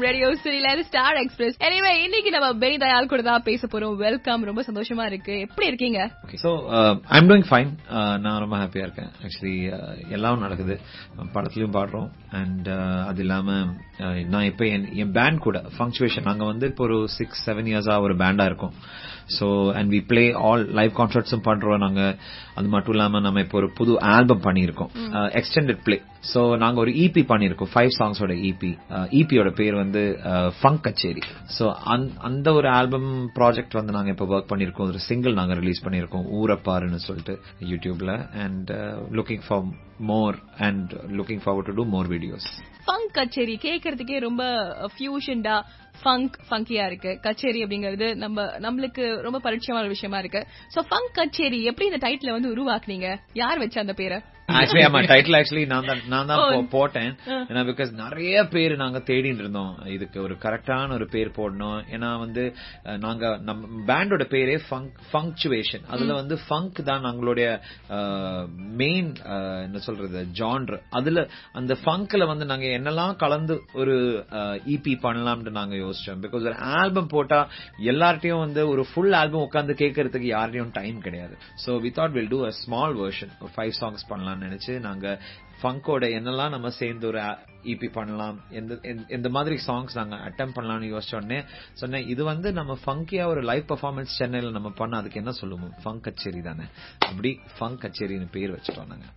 Radio சிட்டில star express. Anyway இன்னைக்கு நம்ம பெனி தயால் கூட தான் பேச போறோம். வெல்கம், ரொம்ப சந்தோஷமா இருக்கு. எப்படி இருக்கீங்க? So I am doing fine. நான் ரொம்ப ஹாப்பியா இருக்கேன். ஆக்சுவலி எல்லாம் நடக்குது, படத்துலயும் பாடுறோம். அண்ட் அது இல்லாம நான் இப்ப என் பேண்ட் கூட ஃபங்க்சுவேஷன், நாங்க வந்து இப்போ ஒரு 6-7 இயர்ஸா ஒரு பேண்டா இருக்கோம். So and we play all live concerts பண்றோம் நாங்க. அது மட்டும் இல்லாம நம்ம இப்போ ஒரு புது ஆல்பம் பண்ணியிருக்கோம், எக்ஸ்டெண்டட் பிளே. சோ நாங்க ஒரு EP பண்ணியிருக்கோம், 5 சாங்ஸோட EPயோட பேர் வந்து ஃபங்க் கச்சேரி. சோ அந்த ஒரு ஆல்பம் ப்ராஜெக்ட் வந்து நாங்க இப்போ ஒர்க் பண்ணியிருக்கோம். ஒரு சிங்கிள் நாங்க ரிலீஸ் பண்ணியிருக்கோம், ஊரப்பாருன்னு சொல்லிட்டு யூடியூப்ல. And looking for more and looking forward to do more videos. Funk கச்சேரி கேக்குறதுக்கே ரொம்ப ஃபியூஷன்டா ஃபங்கியா இருக்கு. கச்சேரி அப்படிங்கிறது நம்மளுக்கு ரொம்ப பரிச்சயமான விஷயமா இருக்கு. சோ ஃபங்க் கச்சேரி எப்படி இந்த டைட்டில் வந்து உருவாக்குனீங்க? யார் வச்ச அந்த பேரை? ஆக்சுவலி ஆமா, டைட்டில் ஆக்சுவலி நான் தான் போட்டேன். ஏன்னா பிகாஸ் நிறைய பேர் நாங்க தேடிட்டு இருந்தோம், இதுக்கு ஒரு கரெக்டான ஒரு பேர் போடணும். ஏன்னா வந்து நாங்க நம்ம பேண்டோட பேரே ஃபங்க்சுவேஷன். அதுல வந்து ஃபங்க் தான் நம்மளுடைய மெயின் என்ன சொல்றது ஜான்ர். அதுல அந்த ஃபங்க்ல வந்து நாங்க என்னெல்லாம் கலந்து ஒரு EP பண்ணலாம்னு நாங்க யோசிச்சோம். பிகாஸ் ஒரு ஆல்பம் போட்டா எல்லார்ட்டையும் வந்து ஒரு ஃபுல் ஆல்பம் உட்கார்ந்து கேட்கறதுக்கு யார்ட்டையும் டைம் கிடையாது. So we thought will do a small version, 5 songs பண்ணலாம் நினைச்சு நாங்க ஃபங்கோட என்னெல்லாம் நம்ம சேர்ந்து ஒரு EP பண்ணலாம், எந்த மாதிரி சாங்ஸ் நாங்க அட்டெம்ப்ட் பண்ணலாம்னு யோசிச்சோடனே சொன்னேன், இது வந்து நம்ம ஃபங்கியா ஒரு லைவ் பெர்ஃபார்மன்ஸ் சென்னையில நம்ம பண்ண, அதுக்கு என்ன சொல்லுவோம், ஃபங்க் கச்சேரி தானே. அப்படி ஃபங்க் கச்சேரின்னு பேர் வச்சுட்டோம் நாங்க.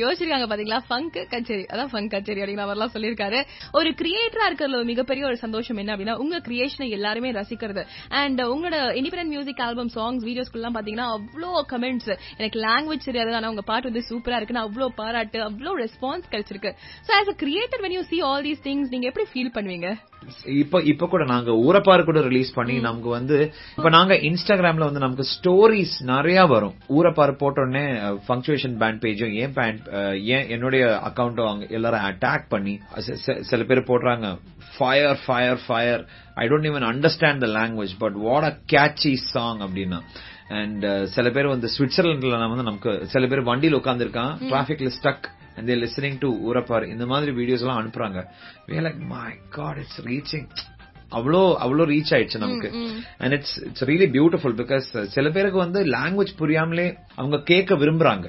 யோசிச்சிருக்காங்க பாத்தீங்களா, ஃபங்க் கச்சேரி, அதான் ஃபங்க் கச்சேரி அப்படிங்கிற மாதிரிலாம் சொல்லியிருக்காரு. ஒரு கிரியேட்டரா இருக்கிறதுல ஒரு மிகப்பெரிய ஒரு சந்தோஷம் என்ன அப்படின்னா, உங்க கிரியேஷனை எல்லாருமே ரசிக்கிறது. அண்ட் உங்களோட இண்டிபெண்டன்ட் மியூசிக் ஆல்பம் சாங்ஸ் வீடியோஸ்க்குலாம் பாத்தீங்கன்னா அவ்வளோ கமெண்ட்ஸ், எனக்கு லாங்குவேஜ் தெரியாது ஆனா உங்க பாட்டு வந்து சூப்பரா இருக்குன்னு அவ்வளோ பாராட்டு, அவ்வளோ ரெஸ்பான்ஸ் கிடைச்சிருக்கு. So as a creator when you see all these things நீங்க எப்படி ஃபீல் பண்ணுவீங்க? இப்ப கூட நாங்க ஊரப்பாறு கூட ரிலீஸ் பண்ணி நமக்கு வந்து இப்ப நாங்க இன்ஸ்டாகிராம்ல வந்து நமக்கு ஸ்டோரிஸ் நிறைய வரும். ஊரப்பாறு போட்டோடனே ஃபங்க்சுவேஷன் பேண்ட் பேஜும் என்னுடைய அக்கௌண்ட்டும் எல்லாரும் அட்டாக் பண்ணி சில பேர் போடுறாங்க, fire fire fire, I don't even understand the language but what a catchy song அப்படின்னா. அண்ட் சில பேர் வந்து சுவிட்சர்லாந்துல வந்து நமக்கு சில பேர் வண்டியில உட்கார்ந்துருக்கான், டிராபிக்ல stuck and they're listening to ஊரப்பார், இந்த மாதிரி வீடியோஸ் எல்லாம் அனுப்புறாங்க. we are like my god, it's reaching, அவ்வளோ ரீச் ஆயிடுச்சு நமக்கு. and it's really beautiful because சில பேருக்கு வந்து லாங்குவேஜ் புரியாமலே அவங்க கேட்க விரும்புறாங்க.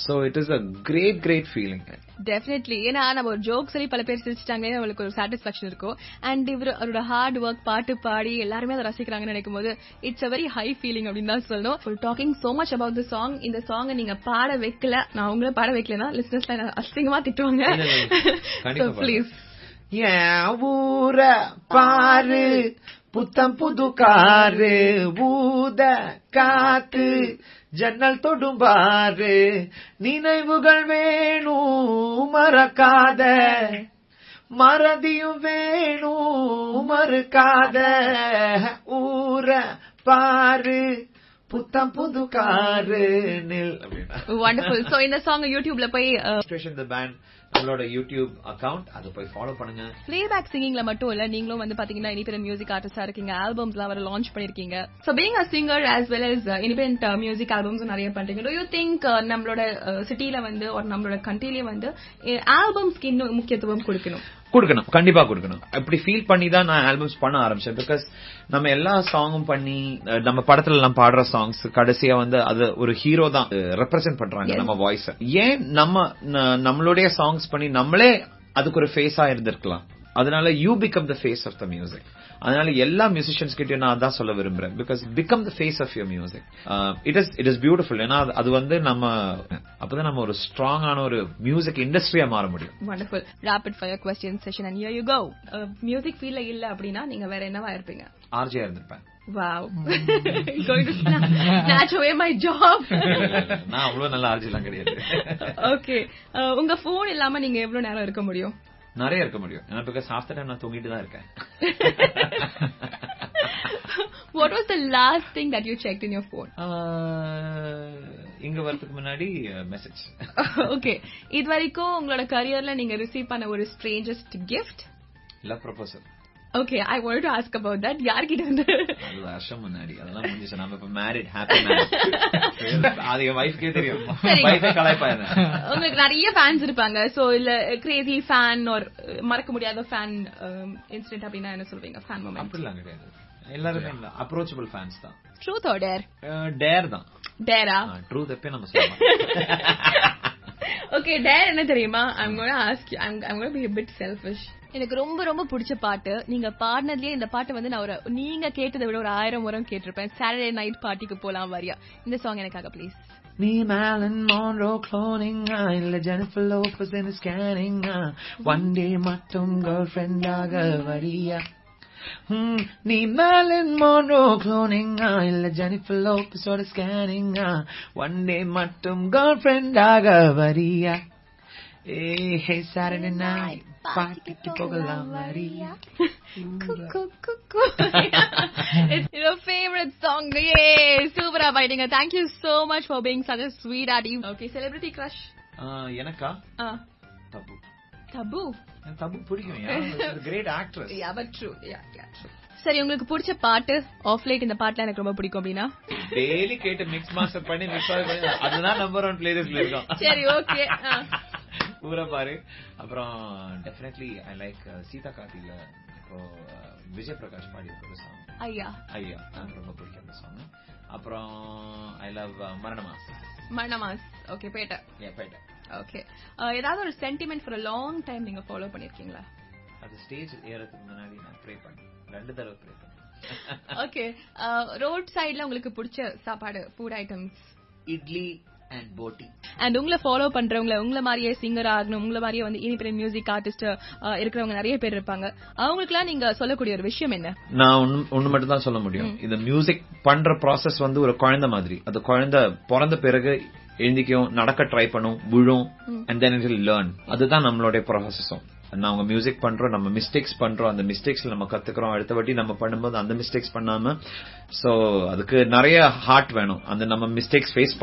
so it is a great feeling. Definitely. ஏன்னா நம்ம ஒரு ஜோக் சொல்லி பல பேர் சிரிச்சிட்டாங்களே, அவங்களுக்கு ஒரு சாட்டிஸ்பாக்சன் இருக்கும். அண்ட் அவரோட ஹார்ட் ஒர்க், பாட்டு பாடி எல்லாருமே அதை ரசிக்கிறாங்கன்னு நினைக்கும் போது it's a very high feeling அப்படின்னு தான் சொல்லணும். For talking so much about the song, இந்த சாங்கை நீங்க பாட வைக்கல, நான் உங்களை பாட வைக்கலன்னா லிசனர்ஸ்ல அசிங்கமா திட்டுவாங்க. ப்ளீஸ். ஊர பாரு, புத்தம் புது காரு, ஊத காத்து ஜன்னல் தொடும்பாரு, நினைவுகள் வேணும் மறக்காத, மறதியும் வேணும் மறுக்காத, ஊர பாரு புத்தம் புது காரு நில். வண்டர்ஃபுல். சோ இந்த சாங் யூடியூப்ல போய் the band நம்மளோட யூடியூப் அக்கவுண்ட், அதை போய் ஃபாலோ பண்ணுங்க. பிளேபேக் சிங்கிங்ல மட்டும் இல்ல, நீங்களும் வந்து பாத்தீங்கன்னா இண்டிபெண்டன்ட் மியூசிக் ஆர்டிஸ்டா இருக்கீங்க, ஆல்பம்ஸ்லாம் வர லான்ச் பண்ணிருக்கீங்க. So being a singer as well as independent music albums நிறைய பண்றீங்க. Do you think நம்மளோட சிட்டில வந்து ஒரு நம்மளோட கண்ட்ரில வந்து ஆல்பம்ஸ்க்கு இன்னும் முக்கியத்துவம் கொடுக்கணும்? கண்டிப்பா கொடுக்கணும். அப்படி ஃபீல் பண்ணி தான் நான் ஆல்பம்ஸ் பண்ண ஆரம்பிச்சேன். பிகாஸ் நம்ம எல்லா சாங்கும் பண்ணி நம்ம படத்துல எல்லாம் பாடுற சாங்ஸ் கடைசியா வந்து அது ஒரு ஹீரோ தான் ரெப்ரசென்ட் பண்றாங்க நம்ம வாய்ஸ். ஏன் நம்மளுடைய சாங்ஸ் பண்ணி நம்மளே அதுக்கு ஒரு ஃபேஸா இருந்திருக்கலாம். அதனால you become the face of the music. அதனால எல்லா மியூசிஷியன்ஸ் கிட்டயும் நான் அதான் சொல்ல விரும்புறேன். Because become the face of your music. It is beautiful. ஏன்னா அது வந்து நம்ம அப்பதான் நம்ம ஒரு ஸ்ட்ராங்கான ஒரு மியூசிக் இண்டஸ்ட்ரியா மாற முடியும். Wonderful. Rapid fire question session and here you go. Music ஃபீல்ட்ல இல்ல அப்படின்னா நீங்க வேற என்னவா இருப்பீங்க? ஆர்ஜே இருந்திருப்பேன். Wow. Going to snatch away my job. நான் அவ்வளவு நல்ல ஆர்ஜே எல்லாம் கிடையாது. ஓகே. உங்க போன் இல்லாம நீங்க எவ்வளவு நேரம் இருக்க முடியும்? நிறைய இருக்க முடியும். ஏன்னா பிகாஸ் half the time நான் தூங்கிட்டு தான் இருக்கேன். What was the last thing that you checked in your phone? இங்க வரதுக்கு முன்னாடி மெசேஜ். ஓகே. இது வரைக்கும் உங்களோட கரியர்ல நீங்க ரிசீவ் பண்ண ஒரு strangest gift? Love proposal. Okay, I wanted to ask about that. யார்கிட்ட இருந்து? அது வருஷம் முன்னாடி அதெல்லாம் முடிஞ்சிச்சு. நம்ம இப்ப மேரிட், ஹாப்பி மேரிட். அது என் வைஃப்க்கே தெரியும். வைஃபே கலாய்ப்பாங்க. உங்களுக்கு நிறைய ஃபேன்ஸ் இருப்பாங்க. சோ இல்ல கிரேசி ஃபேன் ஆர் மறக்க முடியாத ஃபேன் இன்சிடென்ட் அப்படினா என்ன சொல்வீங்க? Fan moment. அப்படிலாம் கிடையாது. எல்லாரும் அப்ரோச்சபிள் ஃபேன்ஸ் தான். Truth or dare? டேர் தான். டேரா? ட்ரூத் எப்ப நம்ம சொல்லலாம். Okay, டேர் என்ன தெரியுமா? I'm going to ask you. I'm going to be a bit selfish. எனக்கு ரொம்ப ரொம்ப பிடிச்ச பாட்டு, நீங்க பாடினதுலயே இந்த பாட்டு வந்து நான் நீங்க கேட்டதை விட ஒரு 1000 முறை கேட்டிருப்பேன். சாட்டர்டே நைட் பார்ட்டிக்கு போலாம் வரியா, இந்த சாங் எனக்காக ப்ளீஸ். நீ மேலன் மான்ரோ க்ளோனிங் இல்ல ஜெனிஃபர் லோபஸ் இன் ஸ்கேனிங் ஒன் டே மட்டும் கேர்ள் ஃப்ரெண்டாக வரியா. நீ மேலன் மான்ரோ க்ளோனிங் இல்ல ஜெனிஃபர் லோபஸோட ஸ்கேனிங் ஒன் டே மட்டும் கேர்ள் ஃப்ரெண்டாக வரியா. Hey, Saturday night, party போகலாம் வரியா. It's your favorite song. Yay, super fighting. Thank you so much for being such a sweet at you. Okay, celebrity crush. எனக்கா? Tabu. தபு பிடிக்கும். She's a great actress. Yeah, but true. Yeah, true. சரி, உங்களுக்கு பிடிச்ச பாட்டு of light இந்த பாட்டுல எனக்கு ரொம்ப பிடிக்கும் அப்படின்னா டெய்லி கேட்டு மிக்ஸ் மாஸ்டர் பண்ணி அதுதான் நம்பர் 1 பிளேலிஸ்ட்ல இருக்கும். சரி, ஓகே. ஊர பாரு. அப்புறம் டெஃபினெட்லி ஐ லைக் சீதா கார்த்தில இப்போ விஜய் பிரகாஷ் பாடி ஒரு சாங் ஐயா எனக்கு ரொம்ப பிடிக்கும் அந்த சாங். அப்புறம் I love மரணமாஸ். Okay, Petta. Okay, ஏதாவது ஒரு sentiment for a long time நீங்க ஃபாலோ பண்ணிருக்கீங்களா? அது ஸ்டேஜ் ஏறதுக்கு முன்னாடி நான் ப்ரே பண்ணேன். 2 தடவை ப்ரே பண்ணேன். ஓகே, ரோட் சைடுல உங்களுக்கு பிடிச்ச சாப்பாடு, ஃபுட் ஐட்டம்ஸ்? இட்லி அண்ட் போட்டி. அண்ட் உங்களை ஃபாலோ பண்றவங்க, உங்களை மாதிரியே சிங்கர் ஆகணும், உங்களை மாதிரியே வந்து இனிப்பிற மியூசிக் ஆர்டிஸ்ட் இருக்கிறவங்க நிறைய பேர் இருப்பாங்க. அவங்களுக்குலாம் நீங்க சொல்லக்கூடிய ஒரு விஷயம் என்ன? நான் ஒண்ணு மட்டும் தான் சொல்ல முடியும். இந்த மியூசிக் பண்ற ப்ராசஸ் வந்து ஒரு குழந்தை மாதிரி. அது குழந்தை பிறந்த பிறகு எழுந்திக்கும், நடக்க ட்ரை பண்ணும், விழும், and then it will learn. அதுதான் நம்மளுடைய ப்ராசஸும். நாங்க மியூசிக் பண்றோம், நம்ம மிஸ்டேக்ஸ் பண்றோம், அந்த மிஸ்டேக்ஸ்ல நம்ம கத்துக்கிறோம். அடுத்த வாட்டி நம்ம பண்ணும்போது அந்த மிஸ்டேக்ஸ் பண்ணாம, சோ அதுக்கு நிறைய ஹார்ட் வேணும். அந்த நம்ம மிஸ்டேக்ஸ் ஃபேஸ்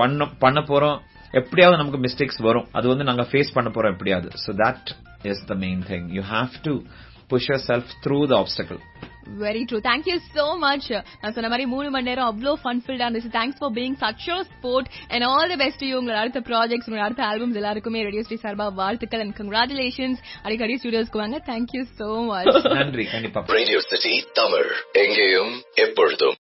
பண்ண போறோம், எப்படியாவது நமக்கு மிஸ்டேக்ஸ் வரும், அது வந்து நாங்க ஃபேஸ் பண்ண போறோம் எப்படியாவது. So that is the main thing. You have to push your self through the obstacle. Very true. Thank you so much. நான் சொன்ன மாதிரி 3 மணி நேரம் அவ்வளோ ஃபன் ஃபில்டா இருந்துச்சு. Thanks for being such a sport and all the best to you. உங்களோட அடுத்த projects, உங்களோட அடுத்த ஆல்பம்ஸ் எல்லாருக்குமே ரேடியோ ஸ்ரீ சார்பா வாழ்த்துக்கள் and congratulations. அடிக்கடி ஸ்டுடியோஸ்க்கு வாங்க. Thank you so much. நன்றி. கண்டிப்பா. ரேடியோ சிட்டி தமிழ், எங்கேயும் எப்பொழுதும்.